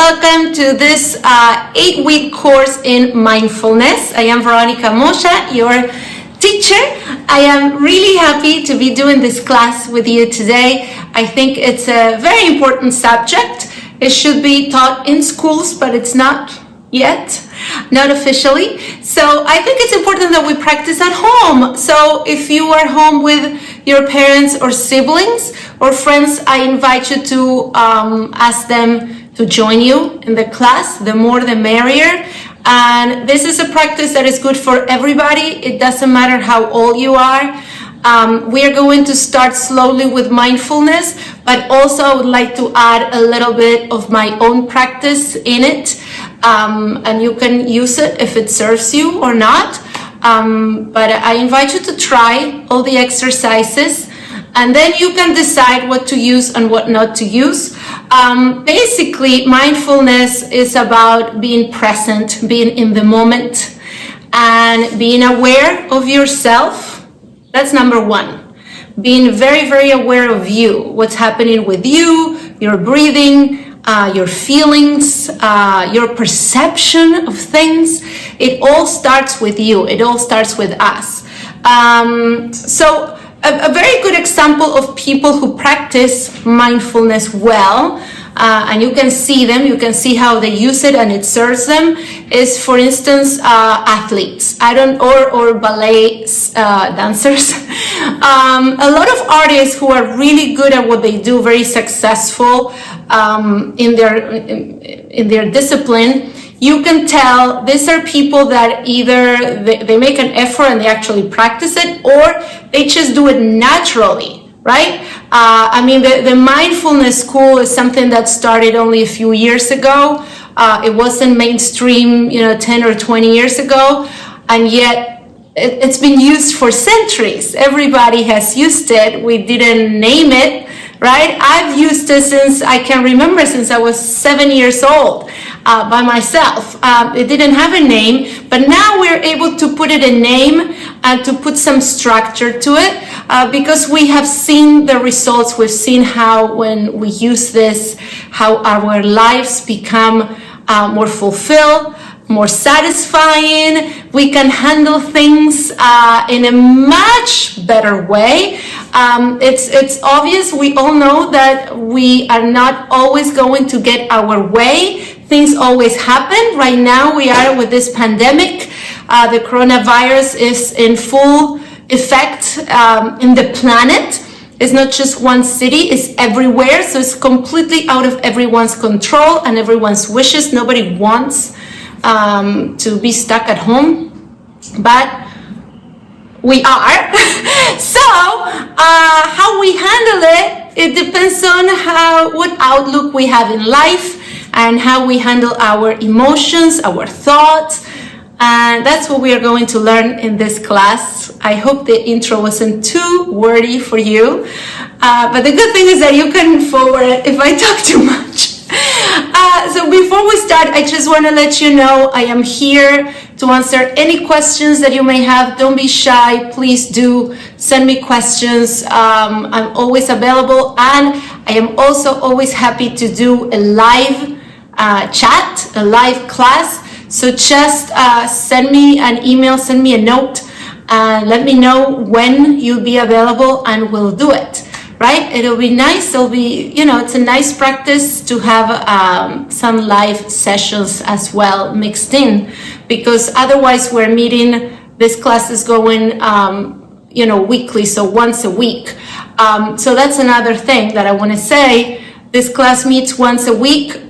welcome to this 8-week course in mindfulness. I am Veronica Mosha, your teacher. I am really happy to be doing this class with you today. I think it's a very important subject. It should be taught in schools, but it's not yet, not officially. So I think it's important that we practice at home. So if you are home with your parents or siblings or friends, I invite you to ask them to join you in the class. The more the merrier. And this is a practice that is good for everybody. It doesn't matter how old you are. We are going to start slowly with mindfulness, but also I would like to add a little bit of my own practice in it. And you can use it if it serves you or not. But I invite you to try all the exercises, and then you can decide what to use and what not to use. Basically, mindfulness is about being present, being in the moment, and being aware of yourself. That's number one. Being very, very aware of you, what's happening with you, your breathing, your feelings, your perception of things. It all starts with you. It all starts with us. So a very good example of people who practice mindfulness well, and you can see them, you can see how they use it and it serves them, is, for instance, athletes, or ballet dancers. A lot of artists who are really good at what they do, very successful in their discipline. You can tell these are people that either they make an effort and they actually practice it, or they just do it naturally, right? I mean, the mindfulness school is something that started only a few years ago. It wasn't mainstream, 10 or 20 years ago, and yet it's been used for centuries. Everybody has used it. We didn't name it, right? I've used it since I can remember, since I was 7 years old. By myself. It didn't have a name, but now we're able to put it a name and to put some structure to it because we have seen the results. We've seen how when we use this, how our lives become more fulfilled, more satisfying. We can handle things in a much better way. It's obvious. We all know that we are not always going to get our way. Things always happen. Right now we are with this pandemic. The coronavirus is in full effect in the planet. It's not just one city, it's everywhere. So it's completely out of everyone's control and everyone's wishes. Nobody wants to be stuck at home, but we are. So how we handle it depends on what outlook we have in life and how we handle our emotions, our thoughts. And that's what we are going to learn in this class. I hope the intro wasn't too wordy for you. But the good thing is that you can forward it if I talk too much. So before we start, I just want to let you know I am here to answer any questions that you may have. Don't be shy. Please do send me questions. I'm always available, and I am also always happy to do a live chat, a live class. So just send me an email, send me a note, and let me know when you'll be available, and we'll do it. Right? It'll be nice. It'll be, it's a nice practice to have some live sessions as well mixed in, because otherwise we're meeting, this class is going, weekly, so once a week. So that's another thing that I want to say. This class meets once a week.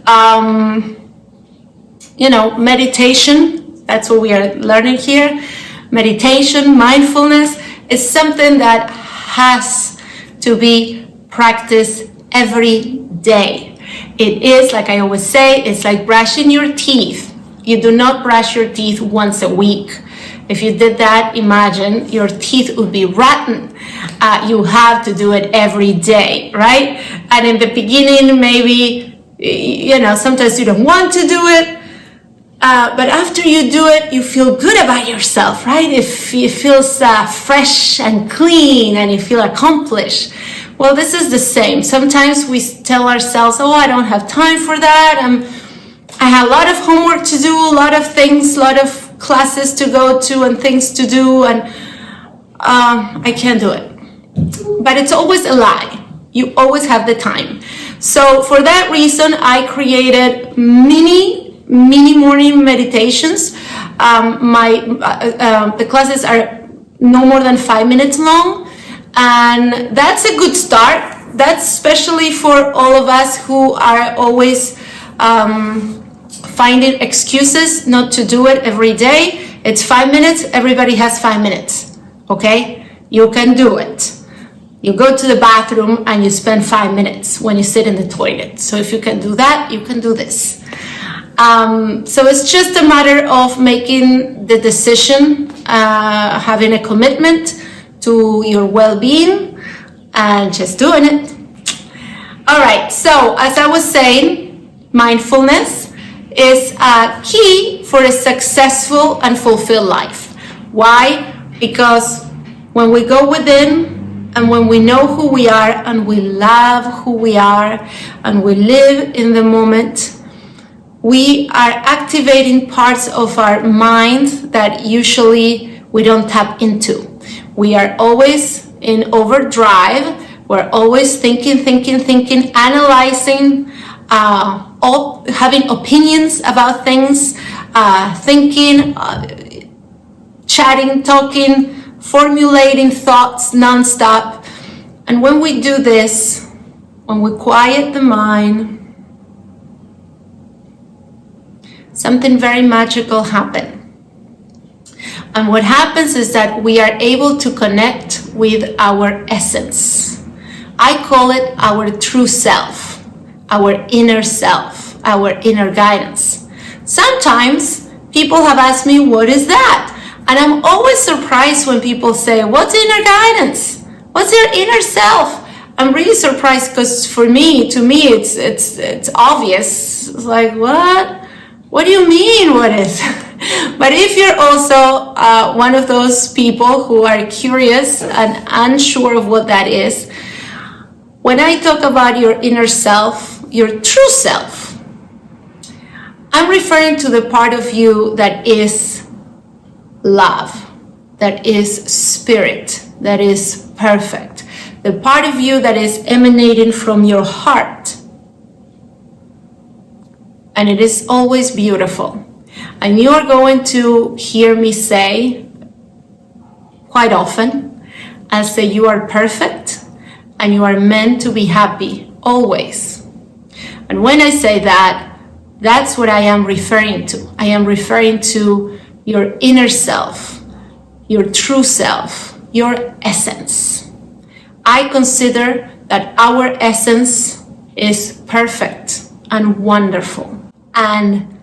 Meditation, that's what we are learning here. Meditation, mindfulness is something that has to be practiced every day. It is, like I always say, it's like brushing your teeth. You do not brush your teeth once a week. If you did that, imagine your teeth would be rotten. You have to do it every day, right? And in the beginning, maybe, sometimes you don't want to do it. But after you do it, you feel good about yourself, right? It feels fresh and clean, and you feel accomplished. Well, this is the same. Sometimes we tell ourselves, oh, I don't have time for that. I have a lot of homework to do, a lot of things, a lot of classes to go to and things to do, and I can't do it. But it's always a lie. You always have the time. So for that reason, I created mini morning meditations. The classes are no more than 5 minutes long, and that's a good start. That's especially for all of us who are always finding excuses not to do it every day. It's 5 minutes. Everybody has 5 minutes. Okay? You can do it. You go to the bathroom and you spend 5 minutes when you sit in the toilet. So if you can do that, you can do this. So it's just a matter of making the decision, having a commitment to your well-being, and just doing it. All right, so as I was saying, mindfulness is a key for a successful and fulfilled life. Why? Because when we go within and when we know who we are and we love who we are and we live in the moment, we are activating parts of our mind that usually we don't tap into. We are always in overdrive. We're always thinking, analyzing, having opinions about things, thinking, chatting, talking, formulating thoughts nonstop. And when we do this, when we quiet the mind, something very magical happens. And what happens is that we are able to connect with our essence. I call it our true self, our inner guidance. Sometimes people have asked me, what is that? And I'm always surprised when people say, what's inner guidance? What's your inner self? I'm really surprised because to me, it's obvious. It's like, what? What do you mean, what is? But if you're also one of those people who are curious and unsure of what that is, when I talk about your inner self, your true self, I'm referring to the part of you that is love, that is spirit, that is perfect, the part of you that is emanating from your heart. And it is always beautiful. And you are going to hear me say quite often, I'll say you are perfect and you are meant to be happy, always. And when I say that, that's what I am referring to. I am referring to your inner self, your true self, your essence. I consider that our essence is perfect and wonderful. And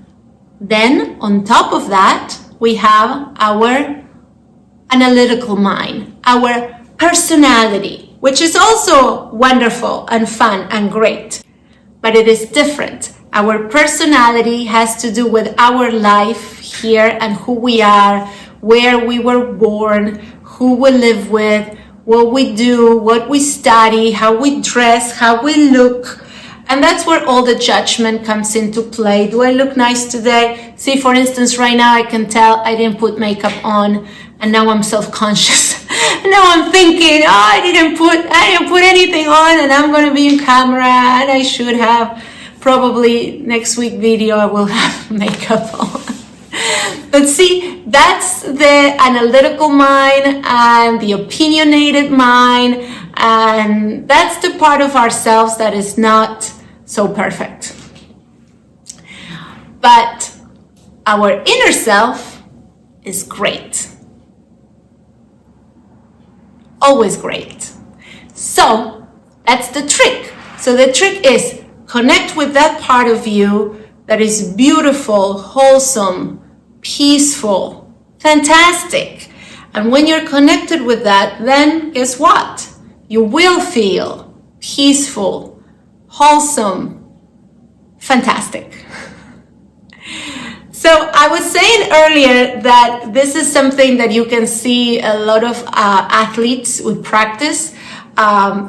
then on top of that, we have our analytical mind, our personality, which is also wonderful and fun and great, but it is different. Our personality has to do with our life here and who we are, where we were born, who we live with, what we do, what we study, how we dress, how we look. And that's where all the judgment comes into play. Do I look nice today? See, for instance, right now I can tell I didn't put makeup on, and now I'm self-conscious. Now I'm thinking, I didn't put anything on, and I'm going to be in camera, and I should have. Probably next week video I will have makeup on. But see, that's the analytical mind and the opinionated mind, and that's the part of ourselves that is not so perfect. But our inner self is great. Always great. So that's the trick. So the trick is connect with that part of you that is beautiful, wholesome, peaceful, fantastic. And when you're connected with that, then guess what? You will feel peaceful, wholesome, fantastic. So I was saying earlier that this is something that you can see a lot of athletes would practice.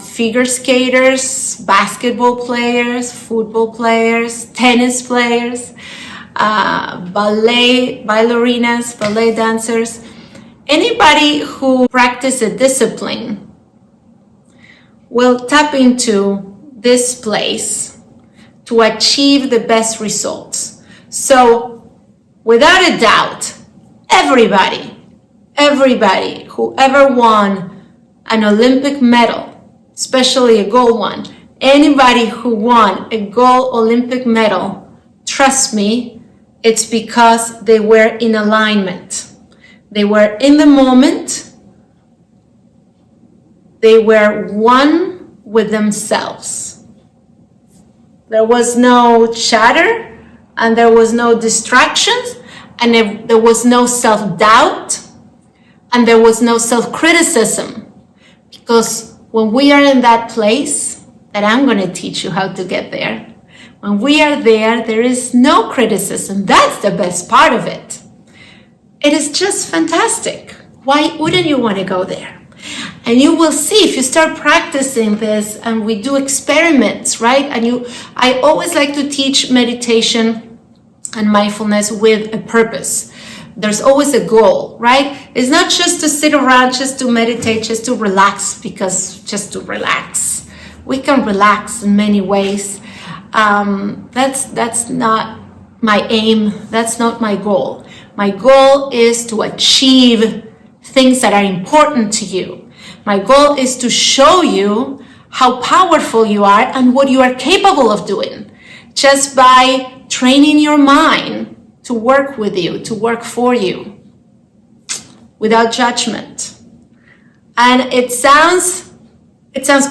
figure skaters, basketball players, football players, tennis players, ballerinas, ballet dancers, anybody who practices a discipline will tap into this place to achieve the best results. So without a doubt, everybody who ever won an Olympic medal, especially a gold one, anybody who won a gold Olympic medal, trust me, it's because they were in alignment. They were in the moment. They were one with themselves. There was no chatter, and there was no distractions, and there was no self-doubt, and there was no self-criticism. Because when we are in that place, that I'm going to teach you how to get there, when we are there, there is no criticism. That's the best part of it. It is just fantastic. Why wouldn't you want to go there? And you will see if you start practicing this, and we do experiments, right? I always like to teach meditation and mindfulness with a purpose. There's always a goal, right? It's not just to sit around, just to meditate, just to relax, because just to relax. We can relax in many ways. That's not my aim. That's not my goal. My goal is to achieve things that are important to you. My goal is to show you how powerful you are and what you are capable of doing just by training your mind to work with you, to work for you without judgment. And it sounds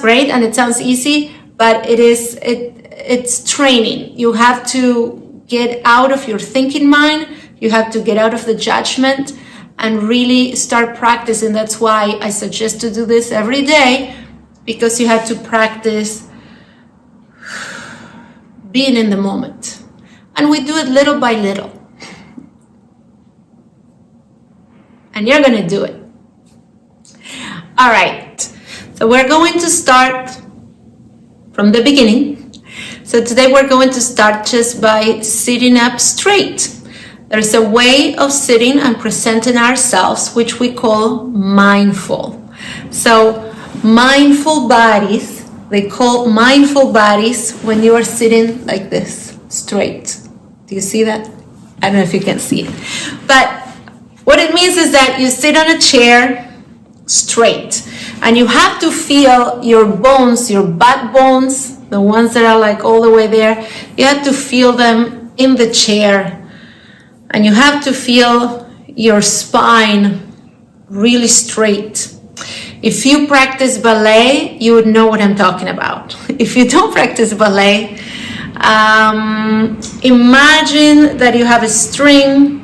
great and it sounds easy, but it's training. You have to get out of your thinking mind. You have to get out of the judgment and really start practicing. That's why I suggest to do this every day, because you have to practice being in the moment. And we do it little by little. And you're going to do it. All right. So we're going to start from the beginning. So today we're going to start just by sitting up straight. There's a way of sitting and presenting ourselves, which we call mindful. So mindful bodies, they call mindful bodies when you are sitting like this, straight. Do you see that? I don't know if you can see it. But what it means is that you sit on a chair straight, and you have to feel your bones, your butt bones, the ones that are like all the way there, you have to feel them in the chair. And you have to feel your spine really straight. If you practice ballet, you would know what I'm talking about. If you don't practice ballet, imagine that you have a string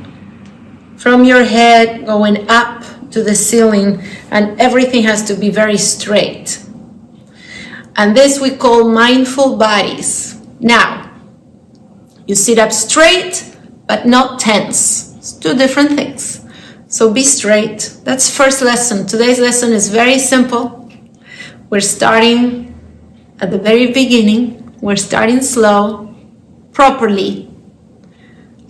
from your head going up to the ceiling, and everything has to be very straight. And this we call mindful bodies. Now, you sit up straight, but not tense. It's two different things. So be straight. That's first lesson. Today's lesson is very simple. We're starting at the very beginning. We're starting slow, properly.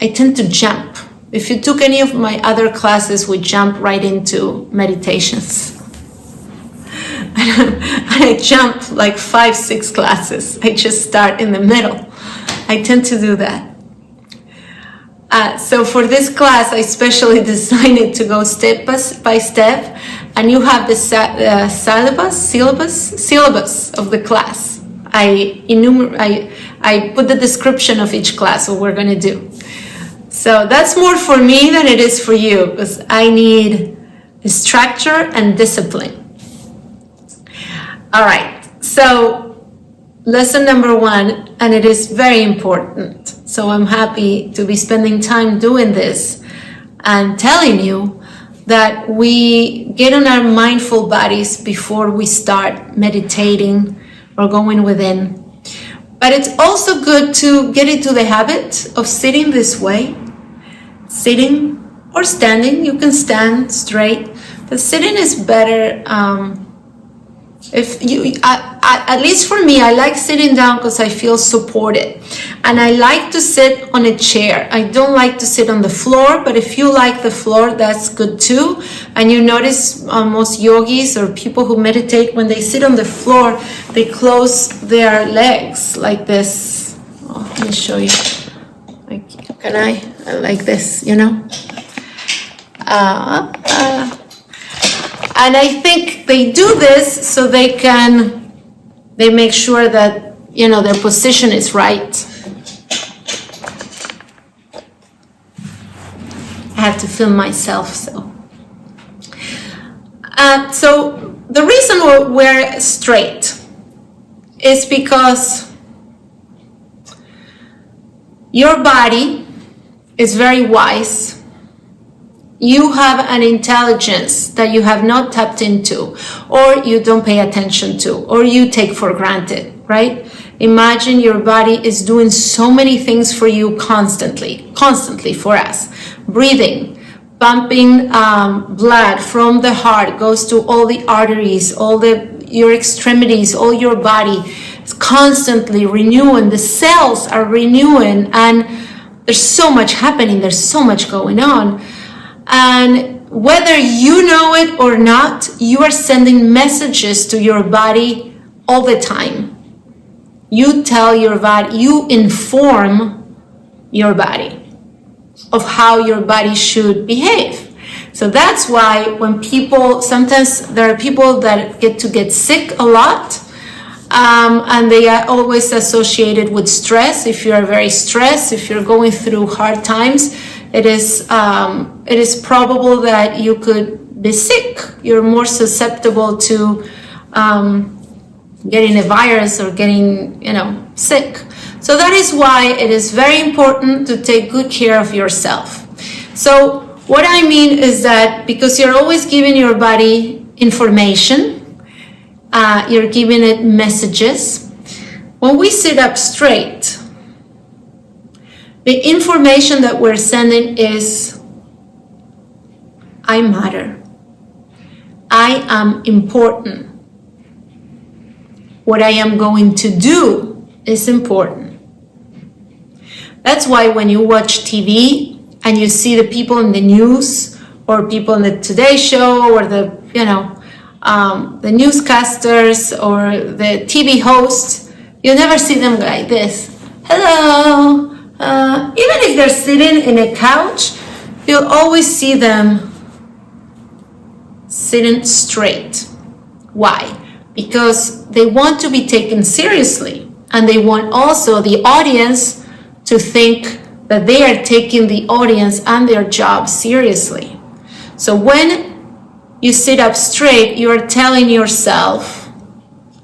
I tend to jump. If you took any of my other classes, we jump right into meditations. I jump like 5-6 classes. I just start in the middle. I tend to do that. So for this class, I specially designed it to go step by step, and you have the syllabus of the class. I put the description of each class, what we're going to do. So that's more for me than it is for you, because I need structure and discipline. All right, so lesson number 1, and it is very important. So I'm happy to be spending time doing this and telling you that we get on our mindful bodies before we start meditating or going within. But it's also good to get into the habit of sitting this way, sitting or standing. You can stand straight, but sitting is better If you, at least for me, I like sitting down because I feel supported. And I like to sit on a chair. I don't like to sit on the floor, but if you like the floor, that's good too. And you notice most yogis or people who meditate, when they sit on the floor, they close their legs like this. Oh, let me show you. Can I like this, you know? And I think they do this so they make sure that, you know, their position is right. I have to film myself, so. So the reason we're straight is because your body is very wise. You have an intelligence that you have not tapped into, or you don't pay attention to, or you take for granted, right? Imagine your body is doing so many things for you constantly for us. Breathing, pumping blood from the heart goes to all the arteries, your extremities, all your body. It's constantly renewing. The cells are renewing, and there's so much happening. There's so much going on. And whether you know it or not, you are sending messages to your body all the time. You tell your body, you inform your body of how your body should behave. So that's why when sometimes there are people that get sick a lot, and they are always associated with stress. If you are very stressed, if you're going through hard times, it is probable that you could be sick. You're more susceptible to getting a virus or getting, sick. So that is why it is very important to take good care of yourself. So what I mean is that because you're always giving your body information, you're giving it messages. When we sit up straight, the information that we're sending is, I matter. I am important. What I am going to do is important. That's why when you watch TV and you see the people in the news or people in the Today Show or the newscasters or the TV hosts, you never see them like this. Hello. Even if they're sitting in a couch, you'll always see them sitting straight. Why? Because they want to be taken seriously, and they want also the audience to think that they are taking the audience and their job seriously. So when you sit up straight, you are telling yourself,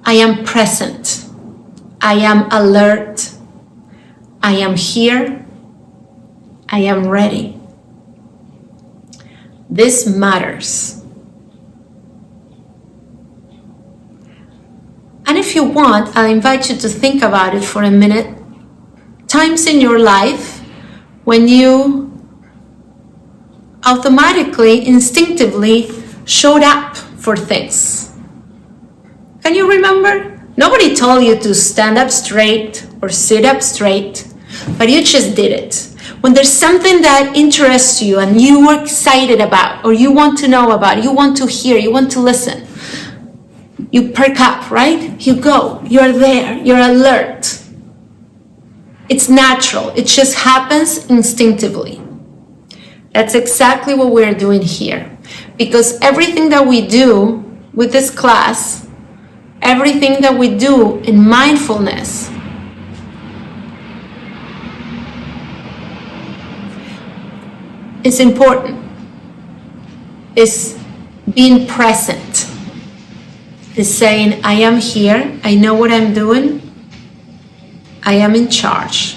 I am present, I am alert, I am here, I am ready. This matters. And if you want, I invite you to think about it for a minute. Times in your life when you automatically, instinctively showed up for things. Can you remember? Nobody told you to stand up straight or sit up straight, but you just did it. When there's something that interests you and you are excited about, or you want to know about, you want to hear, you want to listen, you perk up, right? You go, you're there, you're alert. It's natural, it just happens instinctively. That's exactly what we're doing here. Because everything that we do with this class, everything that we do in mindfulness, is important. Is being present. Is saying, I am here, I know what I'm doing, I am in charge.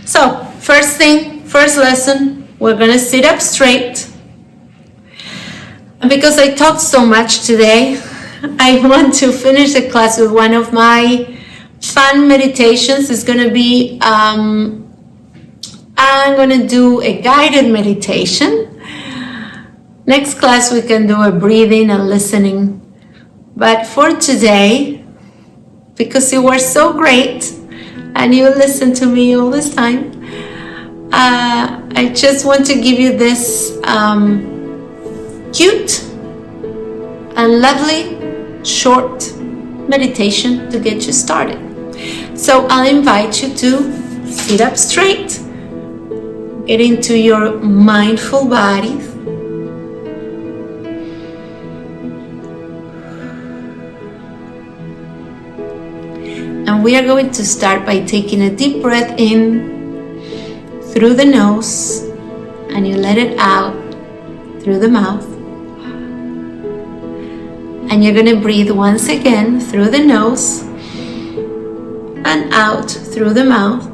So, first lesson, we're gonna sit up straight. And because I talked so much today, I want to finish the class with one of my fun meditations. It's gonna be, I'm gonna do a guided meditation. Next class we can do a breathing and listening But for today, because you were so great and you listen to me all this time, I just want to give you this cute and lovely short meditation to get you started. So I'll invite you to sit up straight, get into your mindful body, and we are going to start by taking a deep breath in through the nose, and you let it out through the mouth. And you're going to breathe once again through the nose and out through the mouth.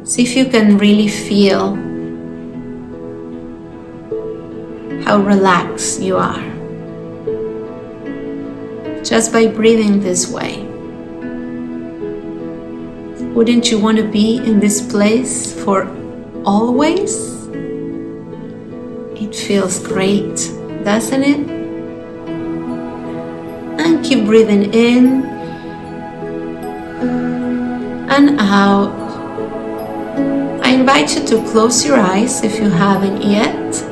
See if you can really feel how relaxed you are just by breathing this way. Wouldn't you want to be in this place for always? It feels great, doesn't it? And keep breathing in and out. I invite you to close your eyes if you haven't yet.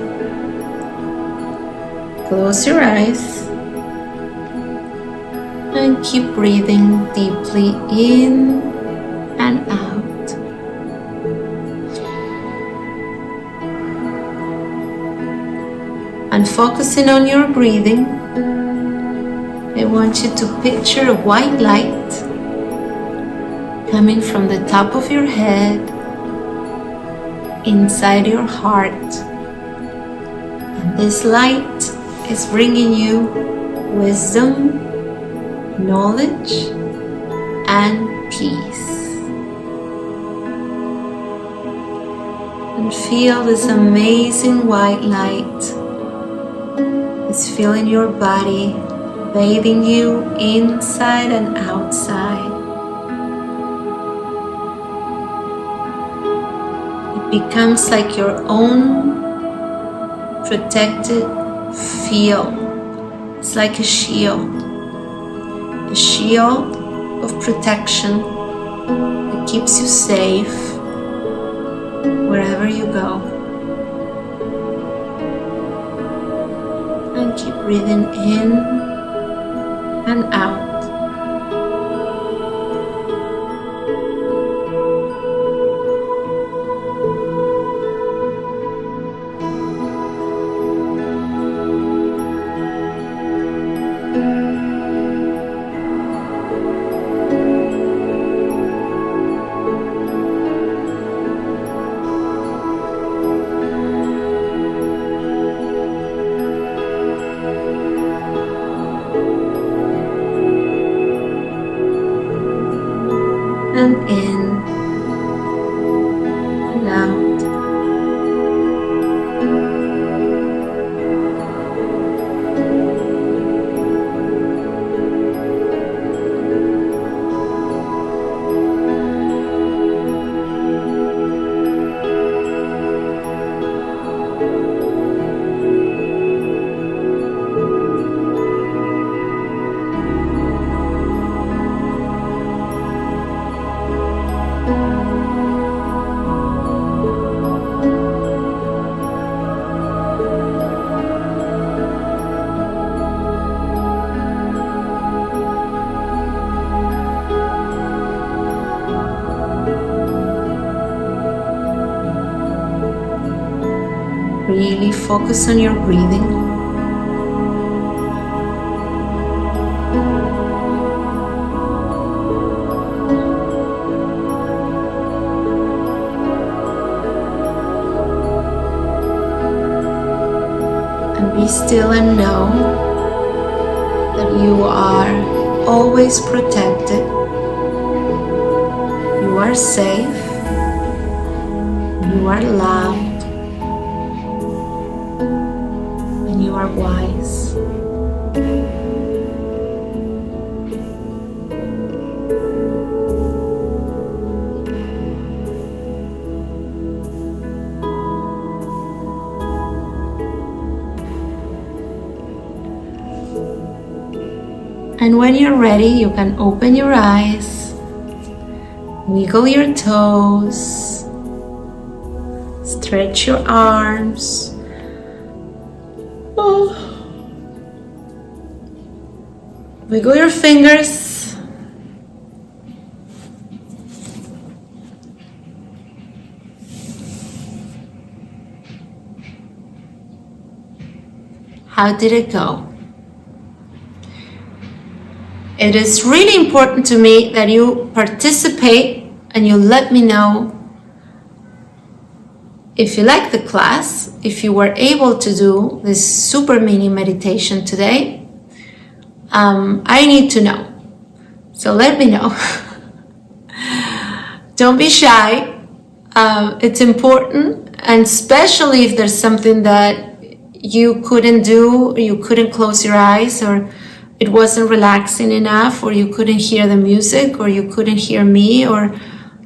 Close your eyes and keep breathing deeply in and out. And focusing on your breathing, I want you to picture a white light coming from the top of your head inside your heart. And this light is bringing you wisdom, knowledge, and peace. And feel this amazing white light. It's filling your body, bathing you inside and outside. It becomes like your own protected field. It's like a shield of protection that keeps you safe wherever you go. And keep breathing in and out. And in and out. Really focus on your breathing. And be still and know that you are always protected. You are safe. You are loved. You are wise. And when you're ready, you can open your eyes, wiggle your toes, stretch your arms. Wiggle your fingers. How did it go? It is really important to me that you participate and you let me know if you like the class, if you were able to do this super mini meditation today. I need to know. So let me know. Don't be shy. It's important, and especially if there's something that you couldn't do, you couldn't close your eyes, or it wasn't relaxing enough, or you couldn't hear the music, or you couldn't hear me, or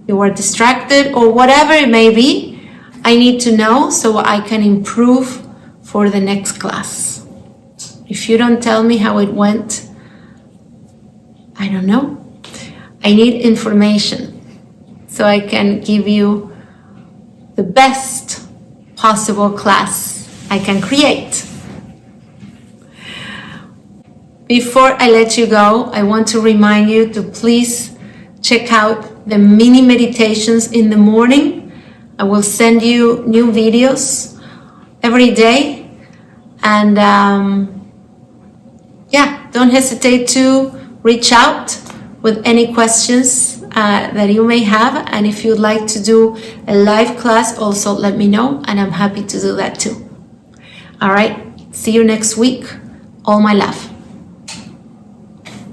you were distracted, or whatever it may be. I need to know so I can improve for the next class. If you don't tell me how it went, I don't know. I need information so I can give you the best possible class I can create. Before I let you go, I want to remind you to please check out the mini meditations in the morning. I will send you new videos every day. And don't hesitate to reach out with any questions that you may have. And if you'd like to do a live class, also let me know, and I'm happy to do that too. All right, see you next week. All my love.